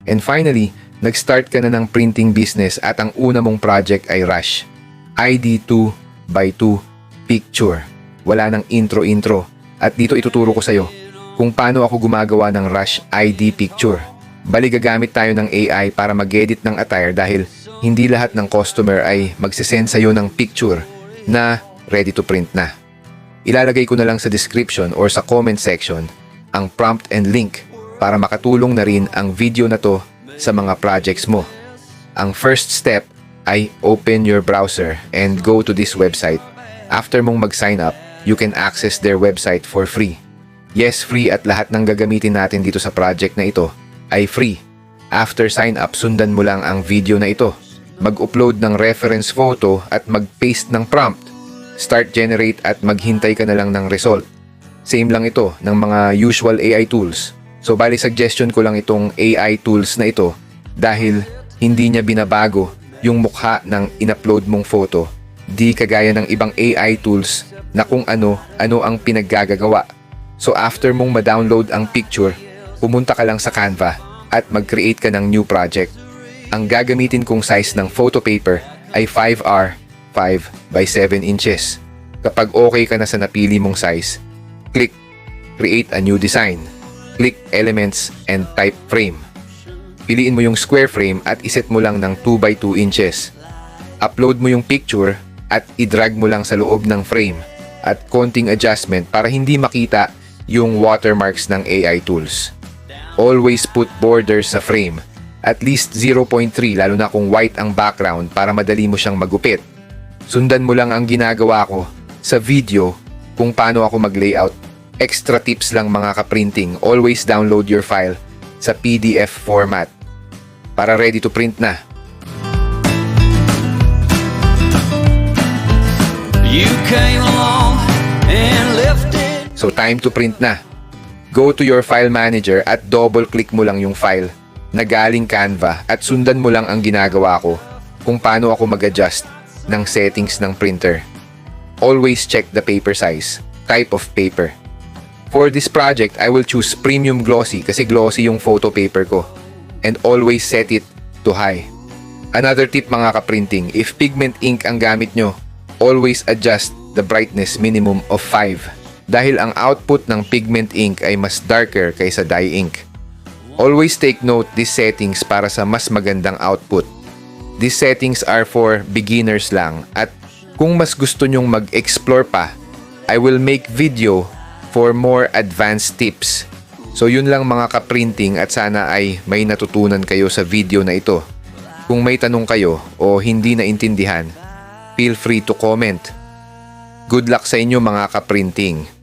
And finally, nag-start ka na ng printing business at ang una mong project ay Rush. ID 2x2 picture. Wala nang intro-intro. At dito ituturo ko sa'yo kung paano ako gumagawa ng Rush ID picture. Bali gagamit tayo ng AI para mag-edit ng attire dahil hindi lahat ng customer ay magsisend sa'yo ng picture na ready to print na. Ilalagay ko na lang sa description or sa comment section ang prompt and link para makatulong na rin ang video na to sa mga projects mo. Ang first step ay open your browser and go to this website. After mong mag-sign up, you can access their website for free. Yes, free at lahat ng gagamitin natin dito sa project na ito ay free. After sign up, sundan mo lang ang video na ito. Mag-upload ng reference photo at mag-paste ng prompt. Start generate at maghintay ka na lang ng result. Same lang ito ng mga usual AI tools. So bali suggestion ko lang itong AI tools na ito dahil hindi niya binabago yung mukha ng in-upload mong photo. Di kagaya ng ibang AI tools na kung ano ang pinaggagawa. So after mong ma-download ang picture, pumunta ka lang sa Canva at mag-create ka ng new project. Ang gagamitin kong size ng photo paper ay 5R 5x7 inches. Kapag okay ka na sa napili mong size, click Create a new design. Click Elements and type Frame. Piliin mo yung square frame at iset mo lang ng 2x2 inches. Upload mo yung picture at i-drag mo lang sa loob ng frame at konting adjustment para hindi makita yung watermarks ng AI tools. Always put borders sa frame. At least 0.3 lalo na kung white ang background para madali mo siyang magupit. Sundan mo lang ang ginagawa ko sa video kung paano ako mag-layout. Extra tips lang mga ka-printing. Always download your file sa PDF format para ready to print na. You came along and left it. So time to print na. Go to your file manager at double-click mo lang yung file na galing Canva at sundan mo lang ang ginagawa ko kung paano ako mag-adjust ng settings ng printer. Always check the paper size, type of paper. For this project, I will choose premium glossy kasi glossy yung photo paper ko. And always set it to high. Another tip mga ka-printing, if pigment ink ang gamit nyo, always adjust the brightness minimum of 5. Dahil ang output ng pigment ink ay mas darker kaysa dye ink. Always take note these settings para sa mas magandang output. These settings are for beginners lang at kung mas gusto nyong mag-explore pa, I will make video for more advanced tips. So yun lang mga ka-printing at sana ay may natutunan kayo sa video na ito. Kung may tanong kayo o hindi naintindihan, feel free to comment. Good luck sa inyo mga ka-printing.